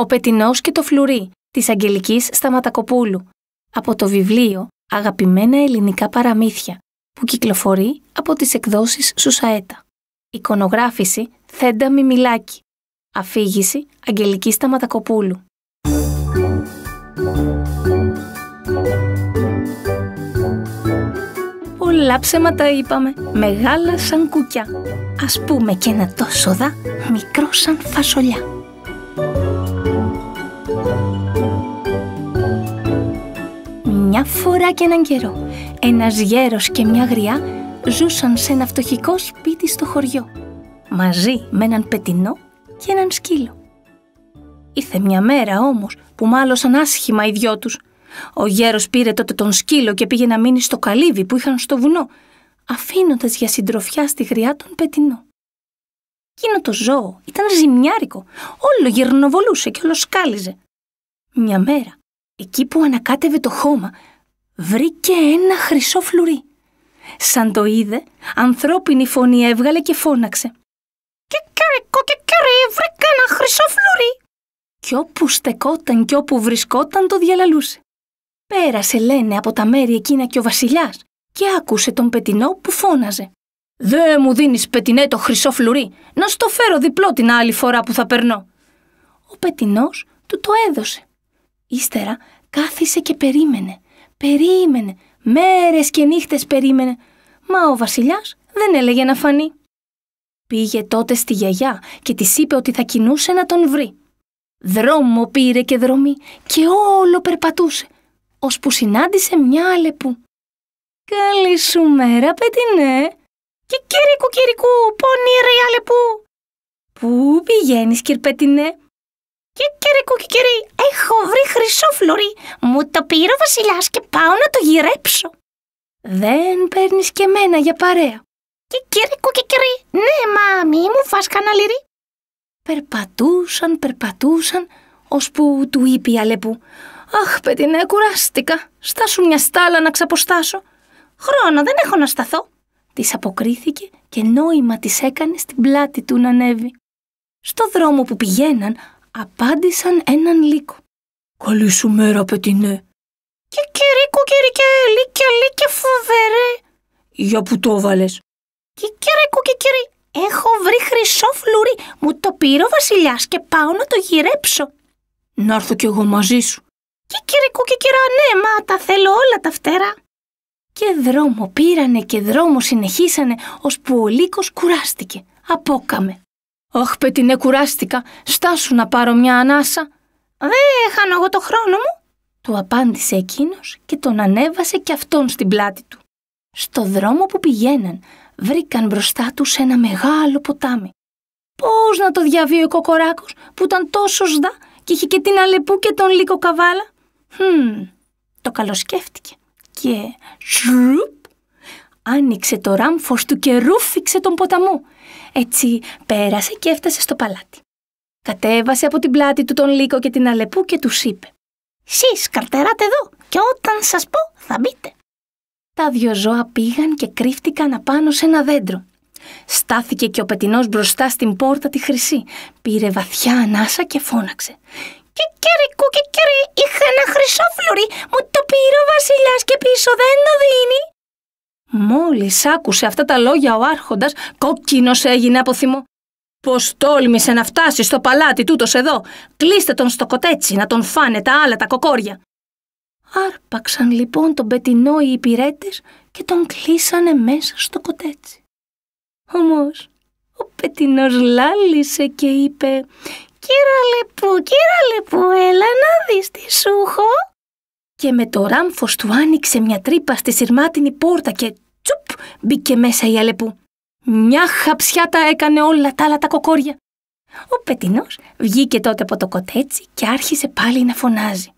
Ο Πετεινός και το φλουρί της Αγγελικής Σταματακοπούλου από το βιβλίο «Αγαπημένα ελληνικά παραμύθια» που κυκλοφορεί από τις εκδόσεις Σουσαέτα. Εικονογράφηση Θέντα Μιμιλάκη. Αφήγηση Αγγελική Σταματακοπούλου. Πολλά ψέματα είπαμε, μεγάλα σαν κουκιά. Ας πούμε και ένα τόσο δα, μικρό σαν φασολιά. Μια φορά και έναν καιρό, ένας γέρος και μια γριά ζούσαν σε ένα φτωχικό σπίτι στο χωριό, μαζί με έναν πετεινό και έναν σκύλο. Ήρθε μια μέρα όμως που μάλωσαν άσχημα οι δυο τους. Ο γέρος πήρε τότε τον σκύλο και πήγε να μείνει στο καλύβι που είχαν στο βουνό, αφήνοντας για συντροφιά στη γριά τον πετεινό. Εκείνο το ζώο ήταν ζημιάρικο, όλο γυρνοβολούσε και όλο σκάλιζε. Μια μέρα, εκεί που ανακάτευε το χώμα, βρήκε ένα χρυσό φλουρί. Σαν το είδε, ανθρώπινη φωνή έβγαλε και φώναξε: «Κικυρίκο, κικυρί, βρήκα ένα χρυσό φλουρί!» Κι όπου στεκόταν κι όπου βρισκόταν το διαλαλούσε. Πέρασε, λένε, από τα μέρη εκείνα και ο βασιλιάς και άκουσε τον πετεινό που φώναζε: «Δε μου δίνεις, πετεινέ, το χρυσό φλουρί, να στο φέρω διπλό την άλλη φορά που θα περνώ». Ο πετεινός του το έδωσε. Ύστερα κάθισε και περίμενε, μέρες και νύχτες περίμενε, μα ο βασιλιάς δεν έλεγε να φανεί. Πήγε τότε στη γιαγιά και της είπε ότι θα κινούσε να τον βρει. Δρόμο πήρε και δρομή και όλο περπατούσε, ώσπου συνάντησε μια αλεπού. «Καλή σου μέρα, πετεινέ!» «Κικυρίκου, κυρικού, πονήρη αλεπού!» «Πού πηγαίνεις, κυρπετεινέ?» «Κικυρίκου, κικυρί, έχω βρει χρυσό φλουρί, μου το πήρε ο βασιλιάς και πάω να το γυρέψω». «Δεν παίρνεις και μένα για παρέα?» «Κικυρίκου, κικυρί, ναι, μα μη μου φας κανένα λυρί». Περπατούσαν, ώσπου του είπε η αλεπού: «Αχ, πετεινέ, κουράστηκα, στάσου μια στάλα να ξαποστάσω». «Χρόνο δεν έχω να σταθώ», της αποκρίθηκε και νόημα της έκανε στην πλάτη του να ανέβει. Στο δρόμο που πηγαίναν, απάντησαν έναν λύκο. «Καλή σου μέρα, πετεινέ». «Κικυρίκου, κυρικέ, λύκε φοβερέ». «Για που το βάλες?» «Κικυρίκου, κικυρί, έχω βρει χρυσό φλουρί, μου το πήρε ο βασιλιάς και πάω να το γυρέψω». «Να έρθω κι εγώ μαζί σου». «Κικυρίκου, κικυρά, ναι, μα τα θέλω όλα τα φτερά». Και δρόμο πήρανε και δρόμο συνεχίσανε, ώσπου ο λύκος κουράστηκε, απόκαμε. «Αχ, πετεινέ, κουράστηκα, στάσου να πάρω μια ανάσα». «Δεν χάνω εγώ το χρόνο μου», του απάντησε εκείνος και τον ανέβασε κι αυτόν στην πλάτη του. Στο δρόμο που πηγαίναν, βρήκαν μπροστά τους ένα μεγάλο ποτάμι. Πώς να το διαβεί ο κοκοράκος που ήταν τόσο σδά και είχε και την αλεπού και τον λύκο καβάλα? Το καλοσκέφτηκε και σρουπ, άνοιξε το ράμφος του και ρούφηξε τον ποταμό. Έτσι πέρασε και έφτασε στο παλάτι. Κατέβασε από την πλάτη του τον λύκο και την αλεπού και τους είπε: «Σεις καρτεράτε εδώ και όταν σας πω θα μπείτε». Τα δυο ζώα πήγαν και κρύφτηκαν απάνω σε ένα δέντρο. Στάθηκε και ο πετεινός μπροστά στην πόρτα τη χρυσή, πήρε βαθιά ανάσα και φώναξε: «Κικυρίκου, κικυρί, είχα ένα χρυσό φλουρί, μου το πήρε ο βασιλιάς και πίσω δεν το δίνει». Μόλις άκουσε αυτά τα λόγια ο άρχοντας, κόκκινος έγινε από θυμό. «Πώς τόλμησε να φτάσει στο παλάτι τούτος εδώ, κλείστε τον στο κοτέτσι να τον φάνε τα άλλα τα κοκόρια». Άρπαξαν λοιπόν τον πετεινό οι υπηρέτες και τον κλείσανε μέσα στο κοτέτσι. Όμως ο πετεινός λάλησε και είπε: «Κύρα λεπού, έλα να δεις τι σου έχω». Και με το ράμφος του άνοιξε μια τρύπα στη σειρμάτινη πόρτα και τσουπ, μπήκε μέσα η αλεπού. Μια χαψιά τα έκανε όλα τα άλλα τα κοκόρια. Ο πετεινός βγήκε τότε από το κοτέτσι και άρχισε πάλι να φωνάζει: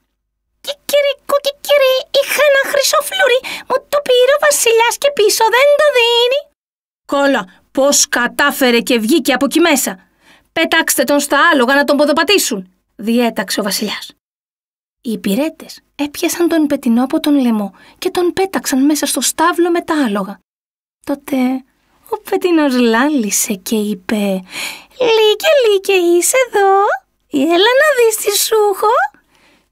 «Κικυρίκου, κικυρί, είχα ένα χρυσό φλουρί, μου το πήρε ο βασιλιάς και πίσω δεν το δίνει». «Κόλλα, πώς κατάφερε και βγήκε από εκεί μέσα? Πετάξτε τον στα άλογα να τον ποδοπατήσουν», διέταξε ο βασιλιάς. Οι υπηρέτες έπιασαν τον πετεινό από τον λαιμό και τον πέταξαν μέσα στο στάβλο με τα άλογα. Τότε ο πετεινός λάλησε και είπε: «Λύκε, είσαι εδώ?» έλα να δεις τι σου έχω.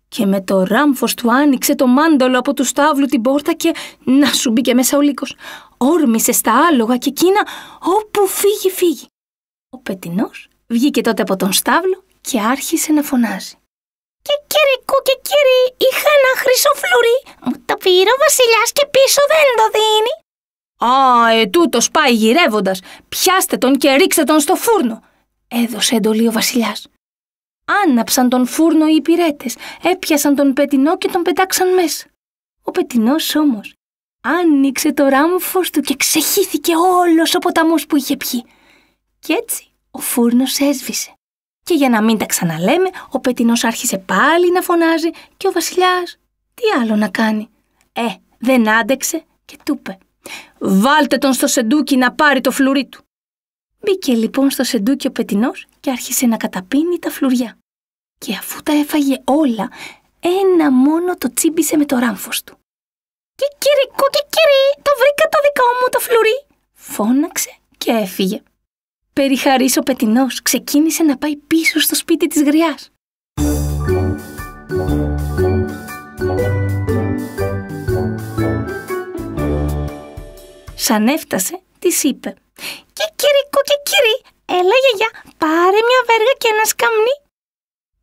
Και με το ράμφος του άνοιξε το μάντολο από του στάβλου την πόρτα και να σου μπήκε μέσα ο λύκος. Όρμησε στα άλογα και εκείνα όπου φύγει. Ο πετεινός βγήκε τότε από τον στάβλο και άρχισε να φωνάζει. Και κύρι, είχα ένα χρυσό φλουρί, μου το πήρε ο βασιλιάς και πίσω δεν το δίνει. Τούτος πάει γυρεύοντας, πιάστε τον και ρίξτε τον στο φούρνο, έδωσε εντολή ο βασιλιάς. Άναψαν τον φούρνο οι υπηρέτες, έπιασαν τον πετεινό και τον πετάξαν μέσα. Ο πετεινός όμως άνοιξε το ράμφος του και ξεχύθηκε όλος ο ποταμός που είχε πιει. Κι έτσι ο φούρνος έσβησε. Και για να μην τα ξαναλέμε, ο πετεινός άρχισε πάλι να φωνάζει και ο βασιλιάς τι άλλο να κάνει. Δεν άντεξε και του είπε: «Βάλτε τον στο σεντούκι να πάρει το φλουρί του». Μπήκε λοιπόν στο σεντούκι ο πετεινός και άρχισε να καταπίνει τα φλουριά. Και αφού τα έφαγε όλα, ένα μόνο το τσίμπησε με το ράμφος του. «Και κύριε, το βρήκα το δικό μου το φλουρί», φώναξε και έφυγε. Περιχαρής ο πετεινός ξεκίνησε να πάει πίσω στο σπίτι της γριάς. Σαν έφτασε, της είπε: «Και κύριε, έλα γιαγιά, πάρε μια βέργα και ένα σκαμνί».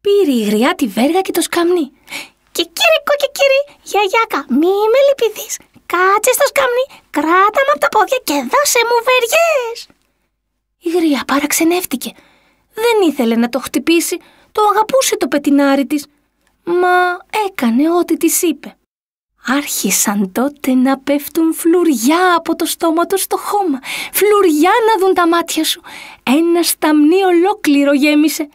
Πήρε η γριά τη βέργα και το σκαμνί. «Και κύριε, γιαγιάκα, μη με λυπηθείς, κάτσε στο σκαμνί, κράτα με από τα πόδια και δώσε μου βεριές». Η γριά παραξενεύτηκε. Δεν ήθελε να το χτυπήσει, το αγαπούσε το πετεινάρι της, μα έκανε ό,τι της είπε. Άρχισαν τότε να πέφτουν φλουριά από το στόμα του στο χώμα, φλουριά να δουν τα μάτια σου. Ένα σταμνί ολόκληρο γέμισε.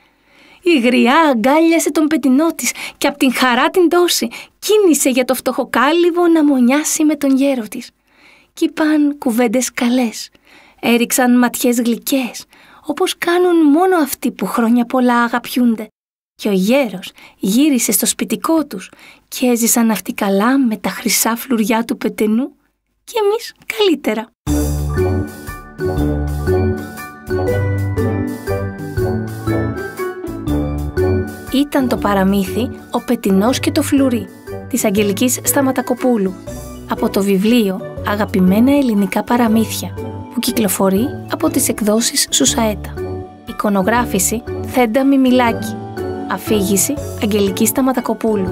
Η γριά αγκάλιασε τον πετεινό της και απ' την χαρά την τόση κίνησε για το φτωχοκάλυβο να μονιάσει με τον γέρο της. Κι είπαν κουβέντες καλές, έριξαν ματιές γλυκές, όπως κάνουν μόνο αυτοί που χρόνια πολλά αγαπιούνται. Και ο γέρος γύρισε στο σπιτικό τους και έζησαν αυτοί καλά με τα χρυσά φλουριά του πετενού και εμείς καλύτερα. Ήταν το παραμύθι «Ο πετεινός και το φλουρί» της Αγγελικής Σταματακοπούλου από το βιβλίο «Αγαπημένα ελληνικά παραμύθια» που κυκλοφορεί από τις εκδόσεις Σουσαέτα. Εικονογράφηση Θέντα Μιμιλάκη. Αφήγηση Αγγελική Σταματακοπούλου.